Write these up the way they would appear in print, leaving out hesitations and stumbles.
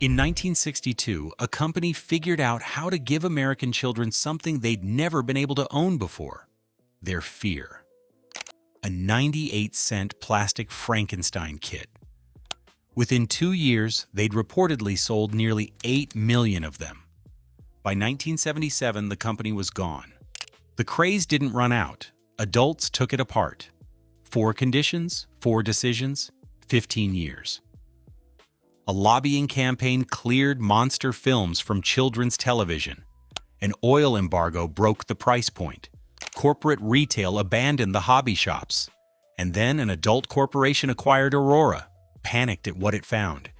In 1962, a company figured out how to give American children something they'd never been able to own before: their fear. A 98-cent plastic Frankenstein kit. Within 2 years, they'd reportedly sold nearly 8 million of them. By 1977, the company was gone. The craze didn't run out. Adults took it apart. 4 conditions, 4 decisions, 15 years. A lobbying campaign cleared monster films from children's television. An oil embargo broke the price point. Corporate retail abandoned the hobby shops. And then an adult corporation acquired Aurora, panicked at what it found,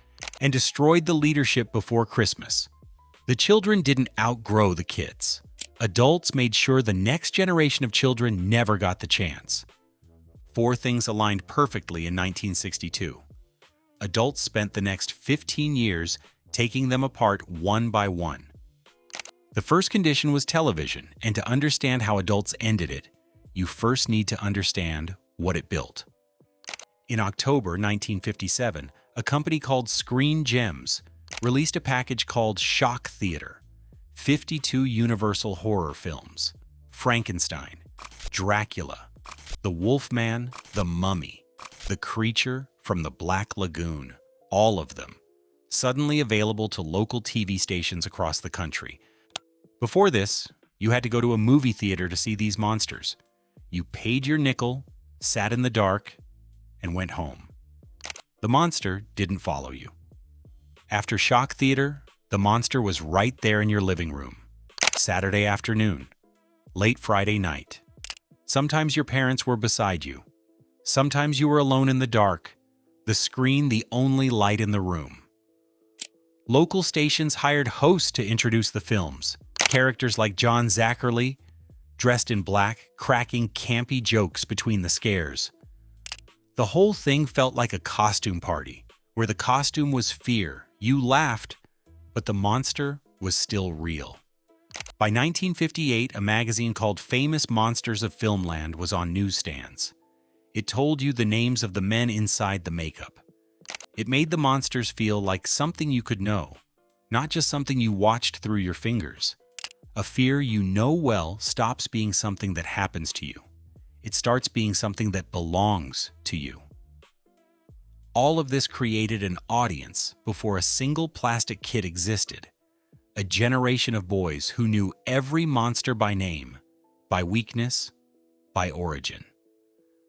and destroyed the leadership before Christmas. The children didn't outgrow the kits. Adults made sure the next generation of children never got the chance. 4 things aligned perfectly in 1962. Adults spent the next 15 years taking them apart one by one. The first condition was television, and to understand how adults ended it, you first need to understand what it built. In October 1957, a company called Screen Gems released a package called Shock Theater. 52 Universal horror films: Frankenstein, Dracula, The Wolfman, The Mummy, The Creature from the Black Lagoon, all of them, suddenly available to local TV stations across the country. Before this, you had to go to a movie theater to see these monsters. You paid your nickel, sat in the dark, and went home. The monster didn't follow you. After Shock Theater, the monster was right there in your living room. Saturday afternoon, late Friday night. Sometimes your parents were beside you. Sometimes you were alone in the dark, the screen the only light in the room. Local stations hired hosts to introduce the films. Characters like John Zackerly, dressed in black, cracking campy jokes between the scares. The whole thing felt like a costume party, where the costume was fear. You laughed, but the monster was still real. By 1958, a magazine called Famous Monsters of Filmland was on newsstands. It told you the names of the men inside the makeup. It made the monsters feel like something you could know, not just something you watched through your fingers. A fear you know well stops being something that happens to you. It starts being something that belongs to you. All of this created an audience before a single plastic kit existed. A generation of boys who knew every monster by name, by weakness, by origin.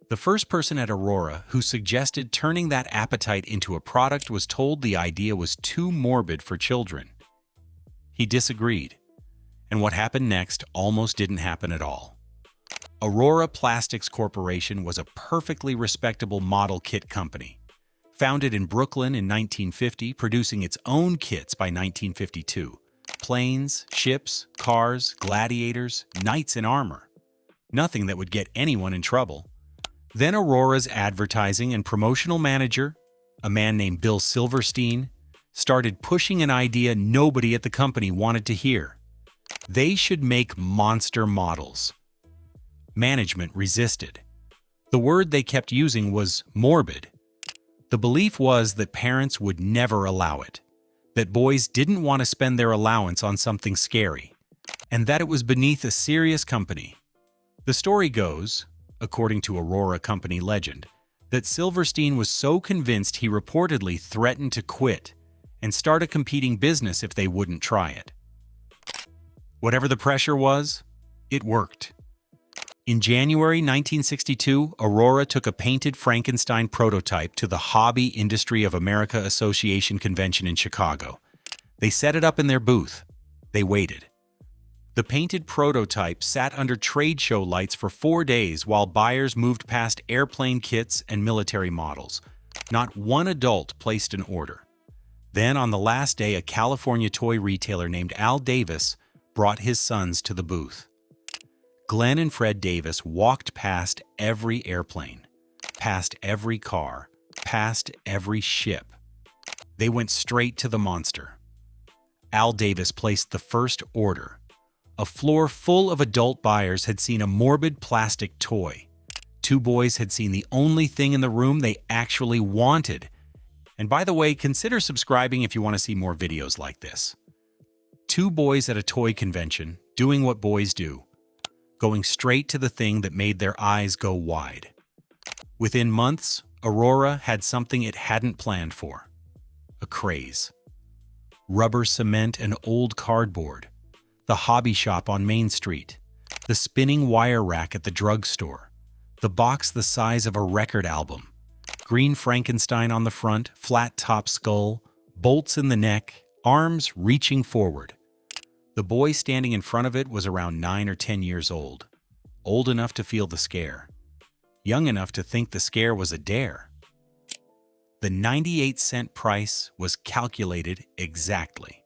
The first person at Aurora who suggested turning that appetite into a product was told the idea was too morbid for children. He disagreed, and what happened next almost didn't happen at all. Aurora Plastics Corporation was a perfectly respectable model kit company. Founded in Brooklyn in 1950, producing its own kits by 1952. Planes, ships, cars, gladiators, knights in armor. Nothing that would get anyone in trouble. Then Aurora's advertising and promotional manager, a man named Bill Silverstein, started pushing an idea nobody at the company wanted to hear. They should make monster models. Management resisted. The word they kept using was morbid. The belief was that parents would never allow it, that boys didn't want to spend their allowance on something scary, and that it was beneath a serious company. The story goes, according to Aurora company legend, that Silverstein was so convinced he reportedly threatened to quit and start a competing business if they wouldn't try it. Whatever the pressure was, it worked. In January 1962, Aurora took a painted Frankenstein prototype to the Hobby Industry of America Association convention in Chicago. They set it up in their booth. They waited. The painted prototype sat under trade show lights for 4 days while buyers moved past airplane kits and military models. Not one adult placed an order. Then, on the last day, a California toy retailer named Al Davis brought his sons to the booth. Glenn and Fred Davis walked past every airplane, past every car, past every ship. They went straight to the monster. Al Davis placed the first order. A floor full of adult buyers had seen a morbid plastic toy. 2 boys had seen the only thing in the room they actually wanted, And by the way, consider subscribing if you want to see more videos like this. Two boys at a toy convention, doing what boys do, going straight to the thing that made their eyes go wide. Within months, Aurora had something it hadn't planned for. A craze. Rubber cement and old cardboard. The hobby shop on Main Street. The spinning wire rack at the drugstore. The box the size of a record album. Green Frankenstein on the front, flat top skull, bolts in the neck, arms reaching forward. The boy standing in front of it was around 9 or 10 years old enough to feel the scare, young enough to think the scare was a dare. The 98-cent price was calculated exactly.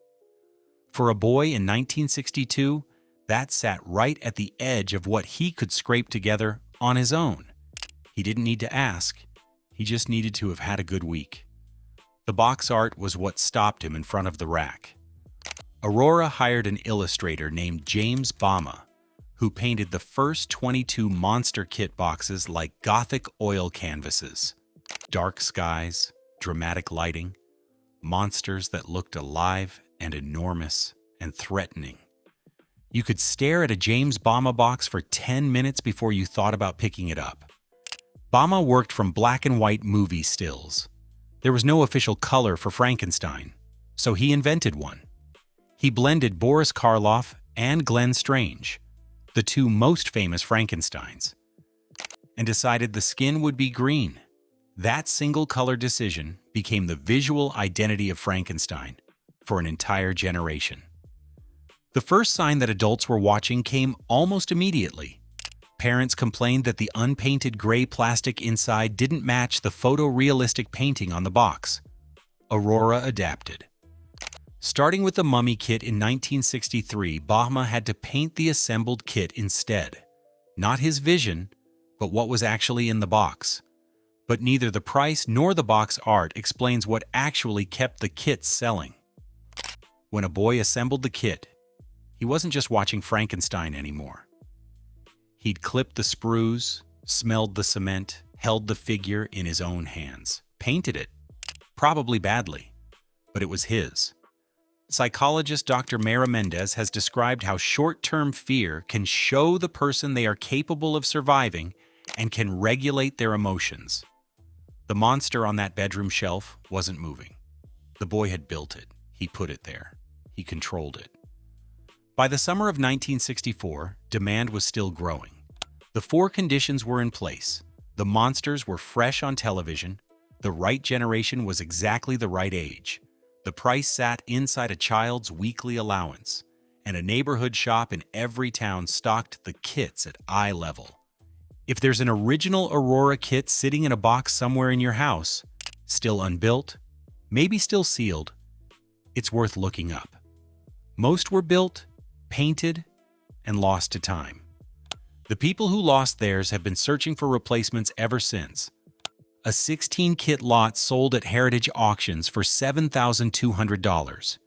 For a boy in 1962, that sat right at the edge of what he could scrape together on his own. He didn't need to ask. He just needed to have had a good week. The box art was what stopped him in front of the rack. Aurora hired an illustrator named James Bama, who painted the first 22 Monster Kit boxes like Gothic oil canvases. Dark skies, dramatic lighting, monsters that looked alive and enormous and threatening. You could stare at a James Bama box for 10 minutes before you thought about picking it up. Bama worked from black and white movie stills. There was no official color for Frankenstein, so he invented one. He blended Boris Karloff and Glenn Strange, the two most famous Frankensteins, and decided the skin would be green. That single color decision became the visual identity of Frankenstein for an entire generation. The first sign that adults were watching came almost immediately. Parents complained that the unpainted gray plastic inside didn't match the photorealistic painting on the box. Aurora adapted. Starting with the Mummy kit in 1963, Bama had to paint the assembled kit instead. Not his vision, but what was actually in the box. But neither the price nor the box art explains what actually kept the kits selling. When a boy assembled the kit, he wasn't just watching Frankenstein anymore. He'd clipped the sprues, smelled the cement, held the figure in his own hands, painted it, probably badly, but it was his. Psychologist Dr. Mara Mendez has described how short-term fear can show the person they are capable of surviving and can regulate their emotions. The monster on that bedroom shelf wasn't moving. The boy had built it. He put it there. He controlled it. By the summer of 1964, demand was still growing. The four conditions were in place. The monsters were fresh on television. The right generation was exactly the right age. The price sat inside a child's weekly allowance. And a neighborhood shop in every town stocked the kits at eye level. If there's an original Aurora kit sitting in a box somewhere in your house, still unbuilt, maybe still sealed, it's worth looking up. Most were built, painted, and lost to time. The people who lost theirs have been searching for replacements ever since. A 16-kit lot sold at Heritage Auctions for $7,200.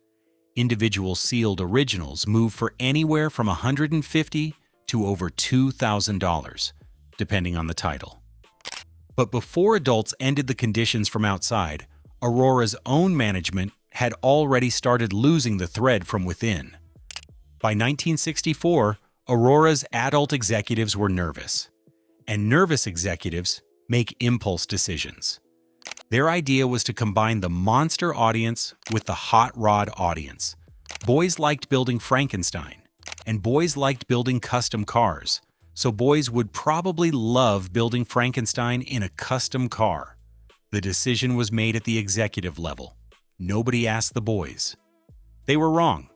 Individual sealed originals move for anywhere from $150 to over $2,000, depending on the title. But before adults ended the conditions from outside, Aurora's own management had already started losing the thread from within. By 1964, Aurora's adult executives were nervous, and nervous executives make impulse decisions. Their idea was to combine the monster audience with the hot rod audience. Boys liked building Frankenstein, and boys liked building custom cars, so boys would probably love building Frankenstein in a custom car. The decision was made at the executive level. Nobody asked the boys. They were wrong.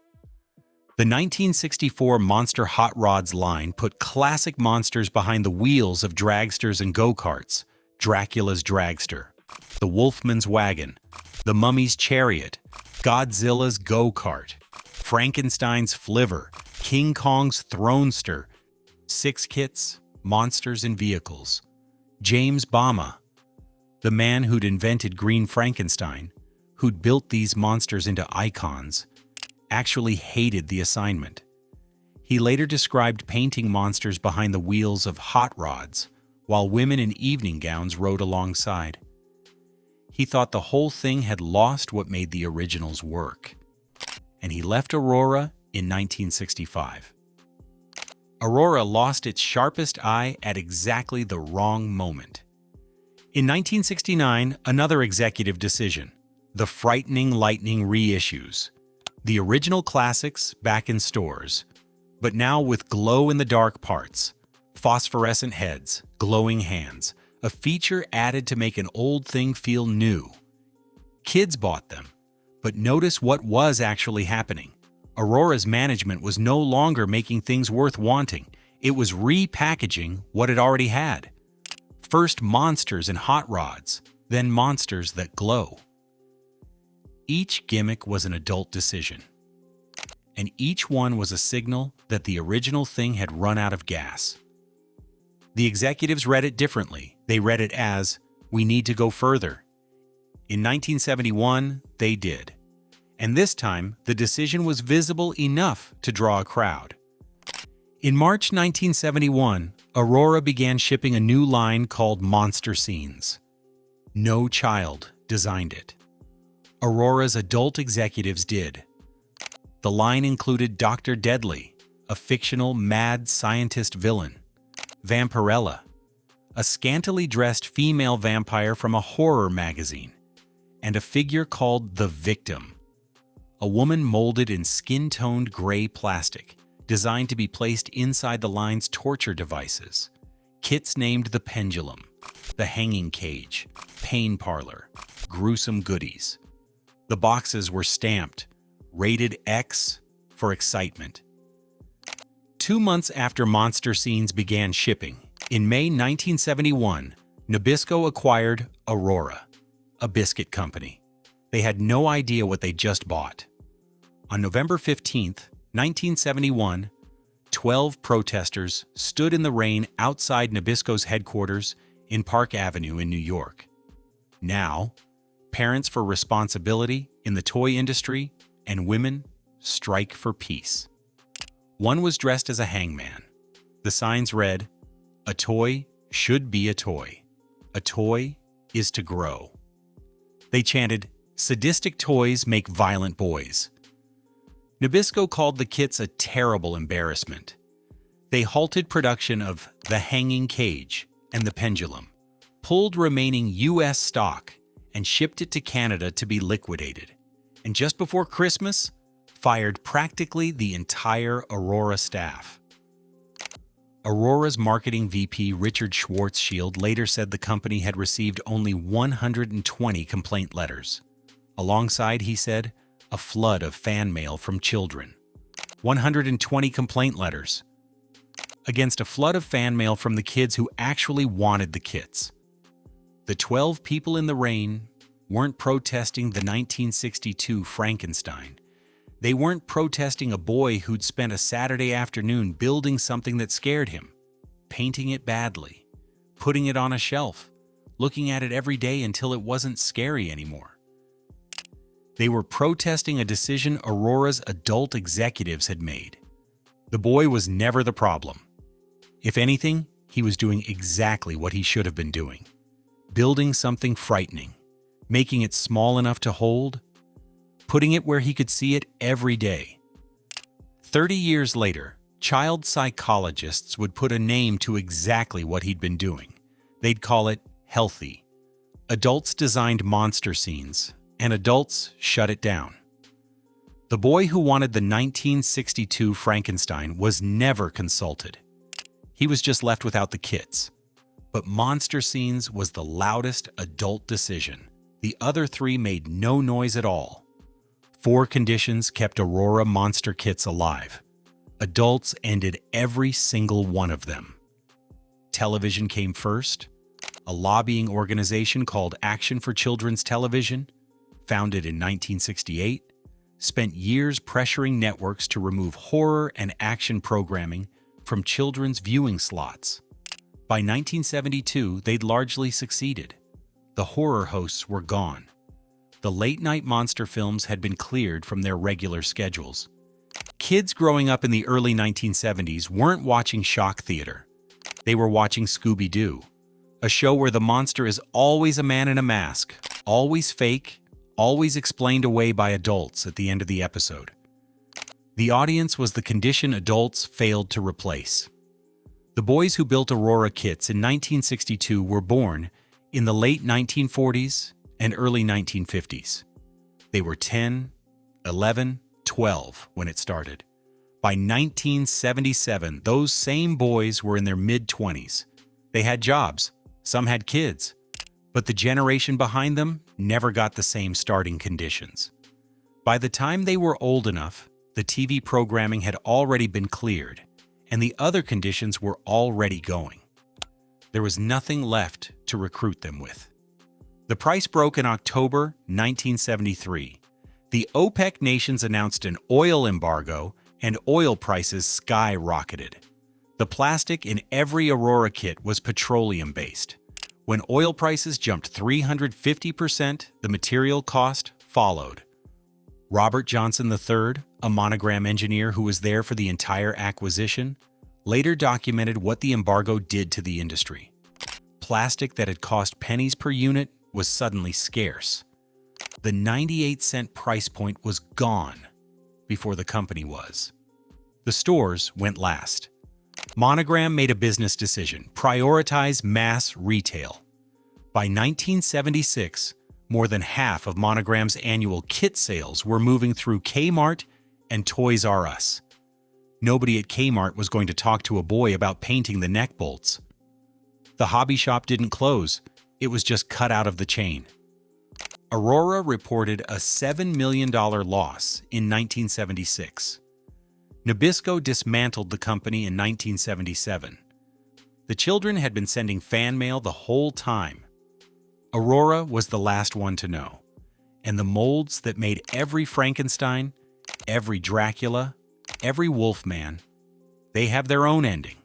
The 1964 Monster Hot Rods line put classic monsters behind the wheels of dragsters and go-karts: Dracula's dragster, the Wolfman's wagon, the Mummy's chariot, Godzilla's go-kart, Frankenstein's flivver, King Kong's thronester, 6 kits, monsters and vehicles. James Bama, the man who'd invented Green Frankenstein, who'd built these monsters into icons, actually hated the assignment. He later described painting monsters behind the wheels of hot rods, while women in evening gowns rode alongside. He thought the whole thing had lost what made the originals work. And he left Aurora in 1965. Aurora lost its sharpest eye at exactly the wrong moment. In 1969, another executive decision: the frightening Lightning reissues. The original classics back in stores, but now with glow-in-the-dark parts, phosphorescent heads, glowing hands, a feature added to make an old thing feel new. Kids bought them, but notice what was actually happening. Aurora's management was no longer making things worth wanting. It was repackaging what it already had. First monsters and hot rods, then monsters that glow. Each gimmick was an adult decision, and each one was a signal that the original thing had run out of gas. The executives read it differently. They read it as, "We need to go further." In 1971, they did. And this time, the decision was visible enough to draw a crowd. In March 1971, Aurora began shipping a new line called Monster Scenes. No child designed it. Aurora's adult executives did. The line included Dr. Deadly, a fictional mad scientist villain, Vampirella, a scantily dressed female vampire from a horror magazine, and a figure called the Victim, a woman molded in skin-toned gray plastic, designed to be placed inside the line's torture devices. Kits named the Pendulum, the Hanging Cage, Pain Parlor, Gruesome Goodies. The boxes were stamped, rated X for excitement. 2 months after Monster Scenes began shipping, in May 1971, Nabisco acquired Aurora, a biscuit company. They had no idea what they just bought. On November 15, 1971, 12 protesters stood in the rain outside Nabisco's headquarters in Park Avenue in New York. Now, parents for responsibility in the toy industry and women strike for peace. One was dressed as a hangman. The signs read, "A toy should be a toy. A toy is to grow." They chanted, "Sadistic toys make violent boys." Nabisco called the kits a terrible embarrassment. They halted production of the Hanging Cage and the Pendulum, pulled remaining U.S. stock, and shipped it to Canada to be liquidated. And just before Christmas, fired practically the entire Aurora staff. Aurora's marketing VP Richard Schwarzschild later said the company had received only 120 complaint letters. Alongside, he said, a flood of fan mail from children. 120 complaint letters against a flood of fan mail from the kids who actually wanted the kits. The 12 people in the rain weren't protesting the 1962 Frankenstein. They weren't protesting a boy who'd spent a Saturday afternoon building something that scared him, painting it badly, putting it on a shelf, looking at it every day until it wasn't scary anymore. They were protesting a decision Aurora's adult executives had made. The boy was never the problem. If anything, he was doing exactly what he should have been doing. Building something frightening, making it small enough to hold, putting it where he could see it every day. 30 years later, child psychologists would put a name to exactly what he'd been doing. They'd call it healthy. Adults designed monster scenes, and adults shut it down. The boy who wanted the 1962 Frankenstein was never consulted. He was just left without the kits. But Monster Scenes was the loudest adult decision. The other three made no noise at all. 4 conditions kept Aurora Monster Kits alive. Adults ended every single one of them. Television came first. A lobbying organization called Action for Children's Television, founded in 1968, spent years pressuring networks to remove horror and action programming from children's viewing slots. By 1972, they'd largely succeeded. The horror hosts were gone. The late-night monster films had been cleared from their regular schedules. Kids growing up in the early 1970s weren't watching shock theater. They were watching Scooby-Doo, a show where the monster is always a man in a mask, Always fake, always explained away by adults at the end of the episode. The audience was the condition adults failed to replace. The boys who built Aurora kits in 1962 were born in the late 1940s and early 1950s. They were 10, 11, 12 when it started. By 1977, those same boys were in their mid-20s. They had jobs, some had kids, but the generation behind them never got the same starting conditions. By the time they were old enough, the TV programming had already been cleared, and the other conditions were already going. There was nothing left to recruit them with. The price broke in October 1973. The OPEC nations announced an oil embargo, and oil prices skyrocketed. The plastic in every Aurora kit was petroleum-based. When oil prices jumped 350%, the material cost followed. Robert Johnson III, a monogram engineer who was there for the entire acquisition, later documented what the embargo did to the industry. Plastic that had cost pennies per unit was suddenly scarce. The 98-cent price point was gone before the company was. The stores went last. Monogram made a business decision: prioritize mass retail. By 1976, more than half of Monogram's annual kit sales were moving through Kmart and Toys R Us. Nobody at Kmart was going to talk to a boy about painting the neck bolts. The hobby shop didn't close, it was just cut out of the chain. Aurora reported a $7 million loss in 1976. Nabisco dismantled the company in 1977. The children had been sending fan mail the whole time. Aurora was the last one to know, and the molds that made every Frankenstein, every Dracula, every Wolfman, they have their own ending.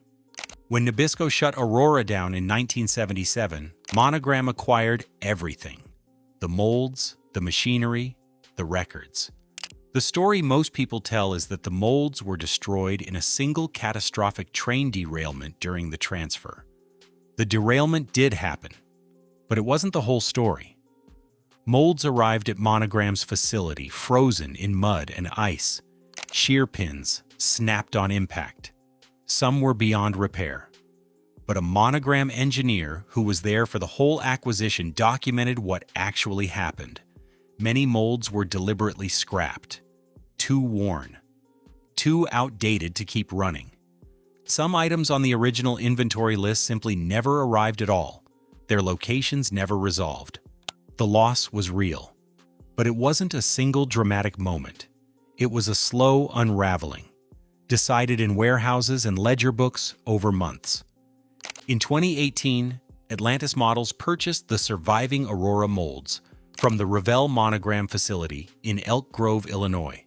When Nabisco shut Aurora down in 1977, Monogram acquired everything: the molds, the machinery, the records. The story most people tell is that the molds were destroyed in a single catastrophic train derailment during the transfer. The derailment did happen, but it wasn't the whole story. Molds arrived at Monogram's facility frozen in mud and ice. Shear pins snapped on impact. Some were beyond repair. But a Monogram engineer who was there for the whole acquisition documented what actually happened. Many molds were deliberately scrapped. Too worn. Too outdated to keep running. Some items on the original inventory list simply never arrived at all. Their locations never resolved. The loss was real. But it wasn't a single dramatic moment. It was a slow unraveling, decided in warehouses and ledger books over months. In 2018, Atlantis Models purchased the surviving Aurora molds from the Revell Monogram facility in Elk Grove, Illinois.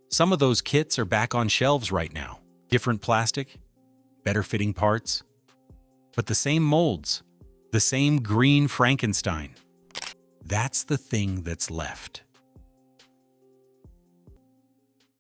Some of those kits are back on shelves right now. Different plastic, better fitting parts, but the same molds, the same green Frankenstein. That's the thing that's left.